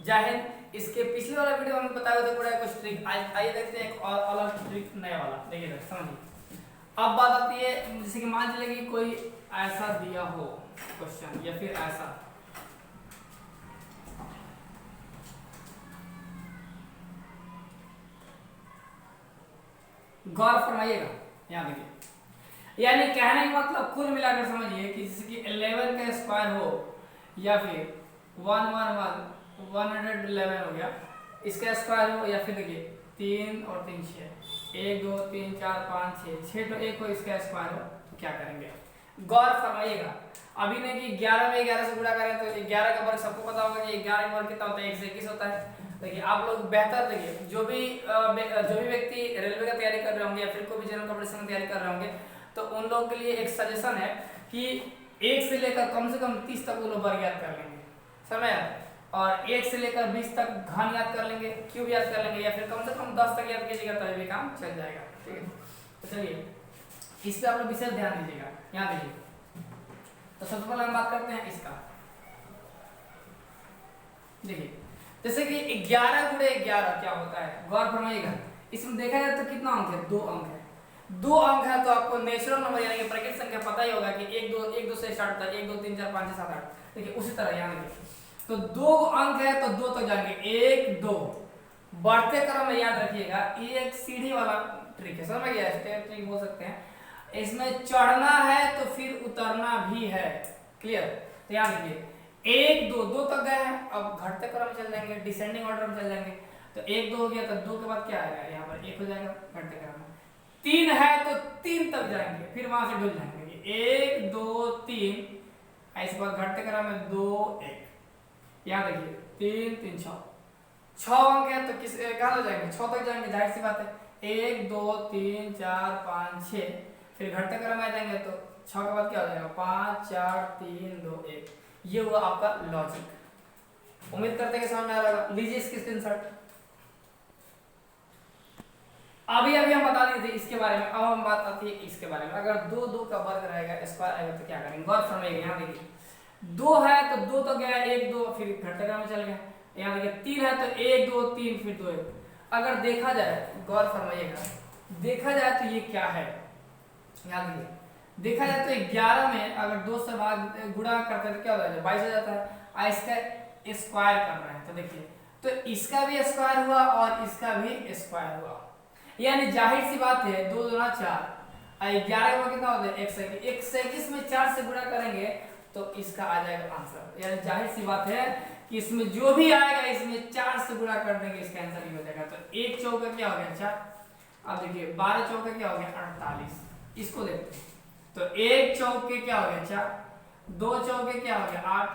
जय हिंद। इसके पिछले वाला वीडियो में बताया था पूरा कुछ ट्रिक, आइए देखते हैं एक और अलग ट्रिक नया वाला। देखिए समझिए। अब बात आती है, जैसे कि मान चलिए कि कोई ऐसा दिया हो क्वेश्चन या फिर ऐसा, गौर फरमाइएगा। यहाँ देखिए, यानी कहने का मतलब कुल मिलाकर समझिए कि जैसे कि 11 का स्क्वायर हो या फिर 111 हो गया, इसका स्क्वायर हो, या फिर देखिए 3 और 3 6, 1 2 3 4 5 6 तो 1 हो, इसका स्क्वायर हो तो क्या करेंगे? गौर फरमाइएगा। अभी नहीं कि 11 में 11 से गुणा करें तो 11 का वर्ग सबको पता होगा कि 11 का वर्ग कितना होता है, 1 से 21 होता है। देखिए आप लोग बेहतर देखिए, जो भी व्यक्ति रेलवे का तैयारी कर रहे होंगे या फिर कोई भी जनरल कॉम्पिटिशन की तैयारी कर रहे होंगे, तो उन लोगों के लिए एक सजेशन है कि 1 से लेकर कम से कम 30 तक वो लोग वर्ग याद कर लेंगे, समझ आया? और 1 से लेकर 20 तक घन याद कर लेंगे, क्यूब याद कर लेंगे, या फिर कम से कम 10 तक याद कीजिएगा तो भी काम चल जाएगा। ठीक है, तो चलिए इस पे आप लोग विशेष ध्यान दीजिएगा। यहाँ देखिए, तो सबसे पहले हम बात करते हैं इसका। देखिए जैसे कि 11 गुणे 11 क्या होता है, गौर फरमाइएगा। इसमें देखा जाए तो कितना अंक है? 2 अंक है। 2 अंक है तो आपको नेचुरल नंबर यानी कि प्राकृतिक संख्या पता ही होगा कि 1 2 से स्टार्ट होता है, 1 2 3 4 5 6 7 8। देखिए उसी तरह यहाँ देखिए, तो 2 अंक है तो 2 तक जाएंगे, 1 2 बढ़ते क्रम में याद रखिएगा। ये एक सीढ़ी वाला ट्रिक है, समझ गया? स्टेप ट्रिक बोल सकते हैं। इसमें चढ़ना है तो फिर उतरना भी है, क्लियर? तो यहाँ देखिए 1 2 2 तक गए हैं, अब घटते क्रम में चल जाएंगे, डिसेंडिंग ऑर्डर में चल जाएंगे। तो 1 2 हो गया तो 2 के बाद क्या आएगा? यहाँ पर 1 हो जाएगा घटते क्रम में। 3 है तो 3 तक जाएंगे, फिर वहां से डुल जाएंगे, 1 2 3, ऐसे बाद घटते क्रम में 2 1। यहाँ देखिए 3 3 6 अंक है तो किस कहाँ तक जाएंगे? 6 तक जाएंगे, जाहिर सी बात है। 1 2 3 4 5 6, फिर घटते क्रम में आ जाएंगे तो 6 के बाद क्या हो जाएगा? 5 4 3 2 1। ये हुआ आपका लॉजिक। उम्मीद करते हैं कि समझ में आ रहा होगा। लीजिए इसकी स्क्रीनशॉट। अभी हम बता दिए थे इसके बारे में, अब हम बात आती है इसके बारे में। अगर 2 2 का वर्ग रहेगा, स्क्वायर आएगा तो क्या करेंगे? गौर फरमाइएगा। यहाँ देखिए 2 है तो 2 तो गया, 1 2 फिर घटते क्रम में चल गया। यहाँ देखिए 3 है तो 1 2 3 फिर 2 1। अगर देखा जाए, गौर फरमाइएगा, देखा जाए तो ये क्या है? यहाँ देखिए देखा जाए तो 11 में अगर 2 से भाग गुणा करते हैं तो क्या हो जाएगा? 22 हो जाता है। इसका स्क्वायर कर रहे हैं तो देखिए, तो इसका भी स्क्वायर हुआ और इसका भी स्क्वायर हुआ, यानी जाहिर सी बात है 2 2 4 11 में कितना होता है? 121 में 4 से गुणा करेंगे तो इसका आ जाएगा आंसर। यानी जाहिर सी बात है कि इसमें जो भी आएगा इसमें 4 से गुणा कर देंगे, इसका आंसर ही हो जाएगा। तो 1 चौका क्या हो गया? 4। अब देखिए 12 चौका क्या हो गया? 48। इसको देखते हैं तो 1 चौके क्या हो गया? 4, 2 चौके क्या हो गया? 8,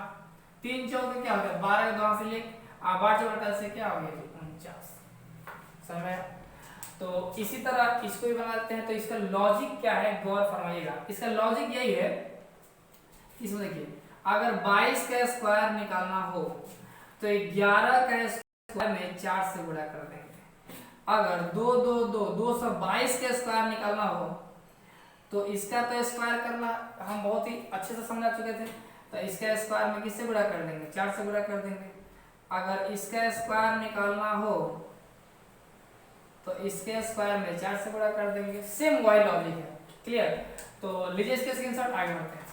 3 चौके क्या हो गया? 12 2 से ले 8 चौका से क्या हो गया? 49। समय। तो इसी तरह इसको भी बनाते हैं। तो इसका लॉजिक क्या है? गौर फरमाइएगा। इसका लॉजिक यही है, इसमें देखिए अगर 22 का स्क्वायर निकालना हो तो 11 का स्क्वायर में 4 से गुणा कर देंगे। अगर 2 2 2 222 का स्क्वायर निकालना हो तो इसका तो स्क्वायर करना हम बहुत ही अच्छे से समझा चुके थे। तो इसका स्क्वायर में किससे गुणा कर देंगे? 4 से गुणा कर देंगे। अगर इसका स्क्वायर निकालना हो तो इसके स्क्वायर में 4 से गुणा कर देंगे। सेम वही लॉजिक है, क्लियर? तो लीजिए इसके स्क्रीनशॉट, आगे बढ़ते हैं।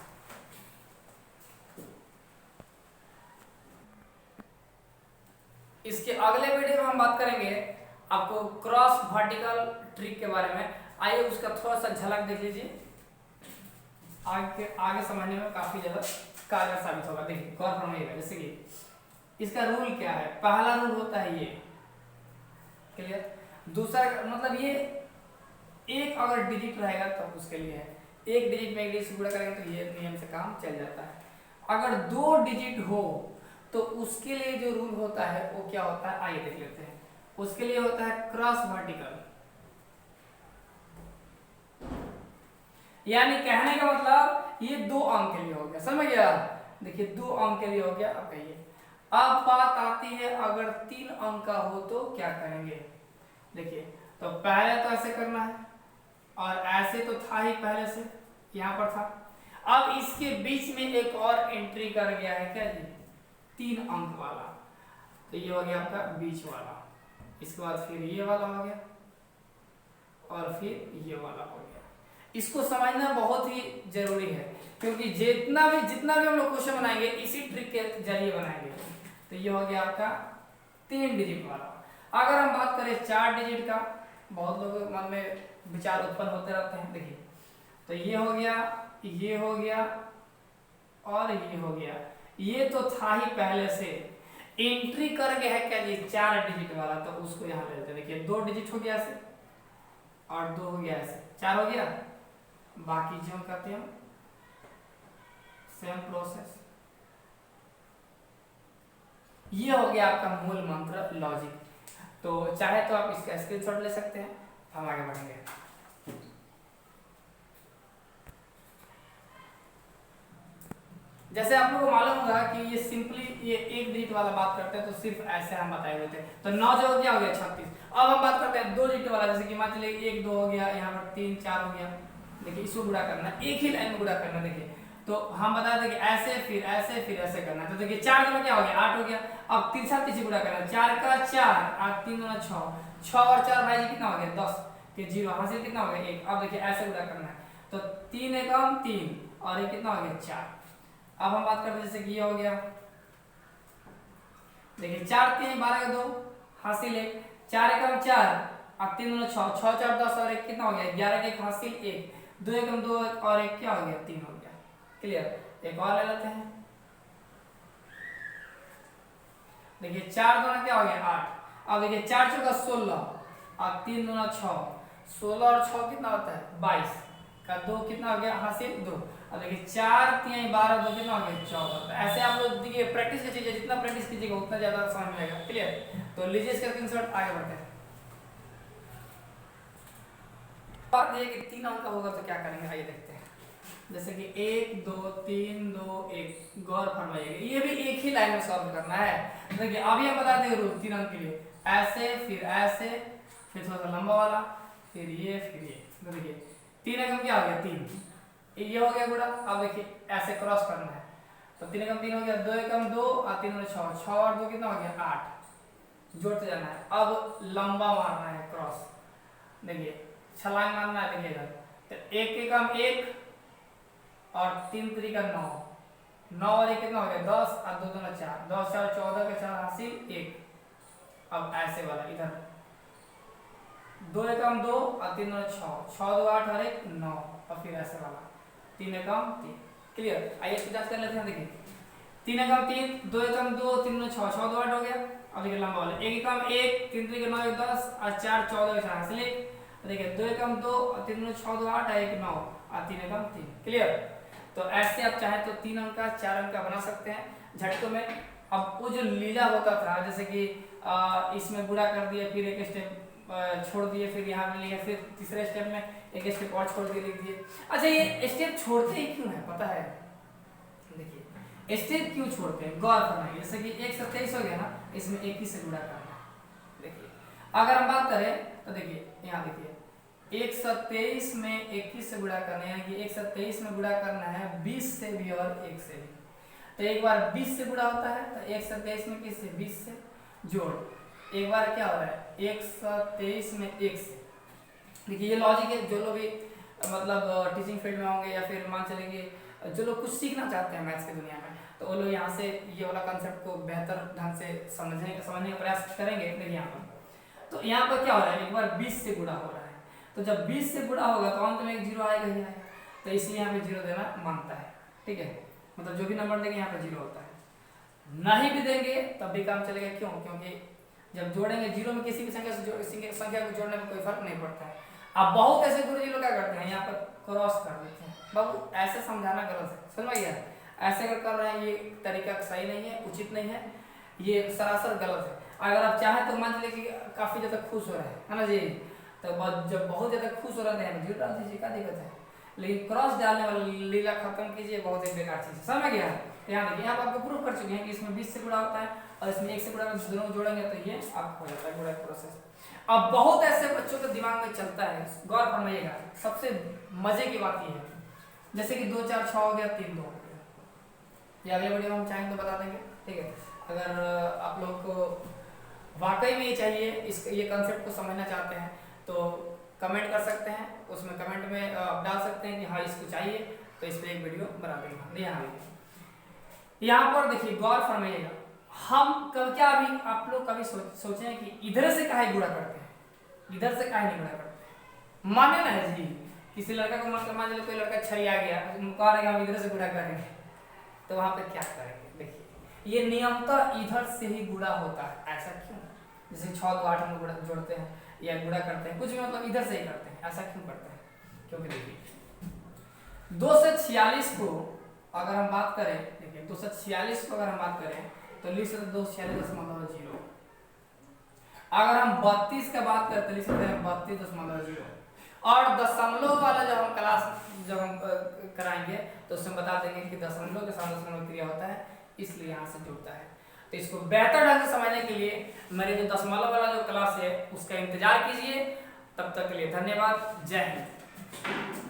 इसके अगले वीडियो में हम बात करेंगे आपको क्रॉस वर्टिकल ट्रिक के बारे में। आइए उसका थोड़ा सा झलक देख लीजिए, आगे समझने में काफी ज्यादा कारगर साबित होगा। देखिए गौर फरमाइएगा। जैसे कि इसका रूल क्या है? पहला रूल होता है ये, क्लियर? दूसरा मतलब ये एक अगर डिजिट रहेगा तो उसके लिए है, एक डिजिट में एक डिजिट से गुणा करेंगे तो ये नियम से काम चल जाता है। अगर 2 डिजिट हो तो उसके लिए जो रूल होता है वो क्या होता है? आइए देख लेते हैं। उसके लिए होता है क्रॉस वर्टिकल, यानी कहने का मतलब ये 2 अंक के लिए हो गया, समझ गया? देखिए 2 अंक के लिए हो गया। अब कहिए, अब बात आती है अगर 3 अंक का हो तो क्या करेंगे? देखिए तो पहले तो ऐसे करना है और ऐसे तो था ही पहले से, यहाँ पर था। अब इसके बीच में एक और एंट्री कर गया है, क्या जी? 3 अंक वाला। तो ये हो गया आपका बीच वाला, इसके बाद फिर ये वाला हो गया और फिर ये वाला हो गया। इसको समझना बहुत ही जरूरी है, क्योंकि जितना भी हम लोग क्वेश्चन बनाएंगे इसी ट्रिक के जरिए बनाएंगे। तो ये हो गया आपका 3 डिजिट वाला। अगर हम बात करें 4 डिजिट का, बहुत लोगों के मन में विचार उत्पन्न होते रहते हैं। देखिए, तो ये हो गया, ये हो गया और ये हो गया। ये तो था ही पहले से, एंट्री करके है क्या जी 4 डिजिट वाला, तो उसको यहाँ ले लेते हैं। देखिए 2 डिजिट हो गया ऐसे और 2 हो गया ऐसे, 4 हो गया। बाकी जो करते हैं सेम प्रोसेस। ये हो गया आपका मूल मंत्र लॉजिक। तो चाहे तो आप इसका स्क्रीनशॉट ले सकते हैं। हम आगे बढ़ेंगे। जैसे आप लोगों को मालूम होगा कि ये सिंपली ये 1 डिजिट वाला बात करते हैं, तो सिर्फ ऐसे हम बताए हुए थे। तो 9 जो क्या हो गया 36। अब हम बात करते हैं 2 डिजिट वाला, जैसे कि मान चलिए 1 2 हो गया, यहाँ पर 3 4 हो गया। देखिए इसको गुणा करना है, एक ही लाइन में गुणा करना। देखिए तो हम बताते थे कि ऐसे फिर ऐसे फिर ऐसे करना है। तो देखिए 4 में क्या हो गया 8 हो गया। अब 3 7 तीसरी गुणा करना है, 4 का 4 और 3 दूना 6, 6 और 4 भाई जी कितना हो गया 10 के 0 हासिल कितना हो गया 1। अब देखिए ऐसे गुणा करना है, तो 3 एकम 3 और ये कितना हो गया 4। अब हम बात करते हैं जैसे कि ये हो गया, देखिए 4 3 12 का 2 हासिल 1, 4 एकम 4 और 3 दूना 6, 6 4 10 और 1 कितना हो गया 11 के 1 हासिल 1, 2 एकम 2 और 1 क्या हो गया 3 हो गया। क्लियर। एक और ले लेते हैं। देखिए 4 दूना क्या हो गया 8। अब देखिए 4 चौका 16 और 3 दूना 6, 16 और 6 कितना होता है 22 का 2 कितना हो गया हासिल 2। अब देखिए 4 3 12 2 कितना हो गया 14। तो ऐसे आप लोग देखिए प्रैक्टिस की चीजें जितना प्रैक्टिस कीजिएगा उतना ज्यादा समझ में आएगा। क्लियर। तो लीजिए इसका स्क्रीनशॉट, आगे बढ़ते हैं। बात ये कि 3 अंक का होगा तो क्या करेंगे, आइए देखते हैं। जैसे कि 1 2 3 2 1, गौर फरमाइएगा ये भी एक ही लाइन में सॉल्व करना है। देखिए अभी हम बता देंगे रूल 3 अंक के लिए, ऐसे फिर थोड़ा सा लंबा वाला, फिर ये फिर ये। तो देखिए 3 एकम क्या हो गया 3, ये हो गया गुणा। अब देखिए ऐसे क्रॉस करना है, तो 3 एकम 3 हो गया, 2 एकम 2 और 3 6, 6 और 2 कितना हो गया 8, जोड़ते जाना है। अब लंबा मारना है क्रॉस, देखिए छलांग मारना है। देखिए इधर तो 1 एकम 1 और 3 3 का 9, 9 और 1 कितना हो गया 10 और 2 दूना 4, 10 4 14 के 4 हासिल 1। अब ऐसे वाला इधर 2 एकम 2 और 3 दूना 6, 6 2 8 और 1 9 और फिर ऐसे वाला 3 एकम 3। क्लियर। आइए जांच कर लेते हैं। देखिए 3 एकम 3, 2 एकम 2, 3 दूना 6, 6 2 8 हो गया। अब देखिए लंबा वाला 1 एकम 1, 3 3 के 9 1 10 और 4 14 के 4 हासिल 1। देखिए 2 एकम 2 और 3 दूना 6 2 8 और 1 9 और 3 एकम 3। क्लियर। तो ऐसे आप चाहे तो 3 अंक का 4 अंक का बना सकते हैं झटकों में। अब वो जो लीला होता था, जैसे कि इसमें गुणा कर दिए, फिर एक स्टेप छोड़ दिए, फिर यहाँ पे लिए, फिर तीसरे स्टेप में एक स्टेप और छोड़ दिए, लिख दिए। अच्छा ये स्टेप छोड़ते ही क्यों है पता है? देखिए स्टेप क्यों छोड़ते हैं गौर करना। जैसे कि 1 से 23 हो गया ना, इसमें 21 से गुणा करना है। देखिए अगर हम बात करें तो देखिए यहाँ देखिए 1 से 23 में 21 से गुणा करना है, यानी कि 1 से 23 में गुणा करना है 20 से भी और 1 से भी। तो एक बार 20 से गुणा होता है, तो 1 से 23 में किस से 20 से जोड़, एक बार क्या हो रहा है 1 से 23 में 1 से। देखिए ये लॉजिक है। जो लोग भी मतलब टीचिंग फील्ड में होंगे या फिर मान चलेंगे जो लोग कुछ सीखना चाहते हैं मैथ्स की दुनिया में, तो वो लोग यहाँ से ये वाला कंसेप्ट को बेहतर ढंग से समझने का प्रयास करेंगे। देखिए यहाँ पर तो यहाँ पर क्या हो रहा है, एक बार 20 से गुणा हो रहा है, तो जब 20 से गुणा होगा तो अंत में एक 0 आएगा ही आएगा, तो इसलिए यहाँ पे 0 देना मांगता है। ठीक है, मतलब जो भी नंबर देंगे यहाँ पे 0 होता है। नहीं भी देंगे तब भी काम चलेगा। क्यों? क्योंकि जब जोड़ेंगे 0 में किसी भी संख्या को जोड़ने में कोई फर्क नहीं पड़ता है। अब बहुत ऐसे गुरुजी लोग क्या करते हैं, यहाँ पर क्रॉस कर देते हैं। बाबू ऐसे समझाना गलत है, समझ में गया? ऐसे अगर कर रहे हैं ये तरीका सही नहीं है, उचित नहीं है, ये सरासर गलत है। अगर आप चाहें तो मान लीजिए कि काफी ज्यादा खुश हो रहे हैं, है ना जी, तो जब बहुत ज्यादा खुश हो रहे हैं 0 डाल दीजिए, क्या दिक्कत है। लेकिन क्रॉस डालने वाली लीला खत्म कीजिए, बहुत ही बेकार चीज है। समझ गया? यहाँ देखिए यहाँ पर आपको प्रूफ कर चुके हैं कि इसमें 20 से गुणा होता है और इसमें 1 से गुणा दोनों जोड़ेंगे तो ये आपको हो जाता है गुणा प्रोसेस। अब बहुत ऐसे बच्चों के दिमाग में चलता है, गौर फरमाइएगा। सबसे मजे की बात ये है, जैसे कि 2 4 6 हो गया, 3 2 हो गया, ये अगले वीडियो में हम चाहेंगे तो बता देंगे। ठीक है, अगर आप लोग को वाकई में ये चाहिए, इस ये कंसेप्ट को समझना चाहते हैं तो कमेंट कर सकते हैं, उसमें कमेंट में आप डाल सकते हैं कि हाँ इसको चाहिए, तो इस पर एक वीडियो बना देंगे। यहाँ पर देखिए गौर फरमाइएगा, हम क्या अभी आप लोग कभी सोचे हैं कि इधर से काहे गुणा करते हैं, इधर से काहे नहीं गुणा करते? माने ना है जी, किसी लड़का को मान लो कोई लड़का छरी आ गया, कह रहे हम इधर से गुणा करेंगे, तो वहां पे क्या करेंगे? देखिए ये नियमतः इधर से ही गुणा होता है। ऐसा क्यों? जैसे 6 2 8 हम लोग जोड़ते हैं या गुणा करते हैं, कुछ भी मतलब इधर से ही करते हैं। ऐसा क्यों करते हैं? क्योंकि देखिए 246 को अगर हम बात करें, देखिए 246 को अगर हम बात करें तो लिख सकते 246.0। अगर हम 32 का बात करते लिख सकते हैं 32.0। और दशमलव वाला जब हम क्लास कराएंगे तो उसमें बता देंगे कि दशमलव के साथ दशमलव क्रिया होता है, इसलिए यहाँ से जुड़ता है। तो इसको बेहतर ढंग से समझने के लिए मेरे जो दशमलव वाला जो क्लास है उसका इंतजार कीजिए। तब तक के लिए धन्यवाद। जय हिंद।